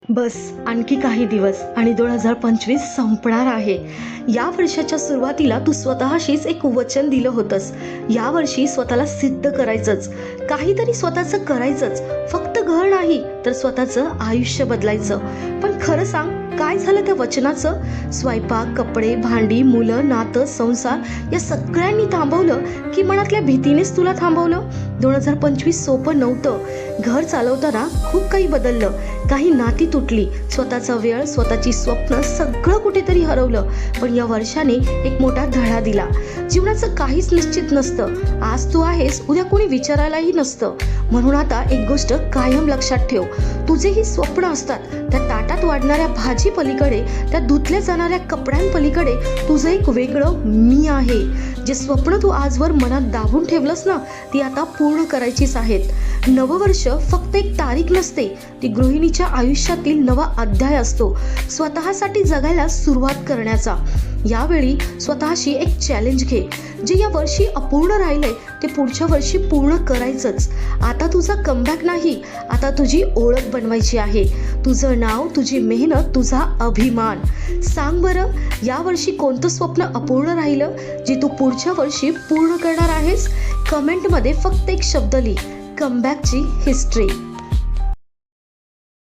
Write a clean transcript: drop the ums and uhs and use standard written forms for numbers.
बस आणखी काही दिवस आणि 2025 संपणार आहे. या वर्षाच्या सुरुवातीला तू स्वतःशीच एक वचन दिलं होतंस. या वर्षी स्वतःला सिद्ध करायचंच, काहीतरी स्वतःचं करायचंच. फक्त घर नाही तर स्वतःचं आयुष्य बदलायचं. पण खरं सांग, काय झालं त्या वचनाचं? स्वयंपाक, कपडे, भांडी, मुलं, नातं, संसार या सगळ्यांनी थांबवलं की मनातल्या भीतीनेच तुला थांबवलं? 2025 सोपं नव्हतं. घर चालवताना खूप काही बदललं. काही नाती तुटली, स्वतःचा वेळ, स्वतःची स्वप्न सगळं कुठेतरी हरवलं. पण या वर्षाने एक मोठा धडा दिला. जीवनाचं काहीच निश्चित नसतं. आज तू आहेस, उद्या कोणी विचारायलाही नसतं. म्हणून आता एक गोष्ट कायम लक्षात ठेव. तुझेही स्वप्न असतात. त्या ताटात वाढणाऱ्या भाजी पलीकडे, त्या धुतल्या जाणाऱ्या कपड्यांपलीकडे तुझं एक वेगळं मी आहे. जे स्वप्न तू आजवर मनात दाबून ठेवलंस ना, ती आता पूर्ण करायचीच आहेत. नववर्ष फक्त एक तारीख नसते, ती गृहिणीच्या आयुष्यातील नवा अध्याय असतो. स्वतःसाठी जगायला सुरुवात करण्याचा. यावेळी स्वतःशी एक चॅलेंज घे. जे या वर्षी अपूर्ण राहिलंय ते पुढच्या वर्षी पूर्ण करायचंच. आता तुझा कमबॅक नाही, आता तुझी ओळख बनवायची आहे. तुझं नाव, तुझी मेहनत, तुझा अभिमान. सांग बरं, या वर्षी कोणतं स्वप्न अपूर्ण राहिलं जे तू पुढच्या वर्षी पूर्ण करणार आहेस? कमेंटमध्ये फक्त एक शब्द लिह, कमबॅकची हिस्ट्री.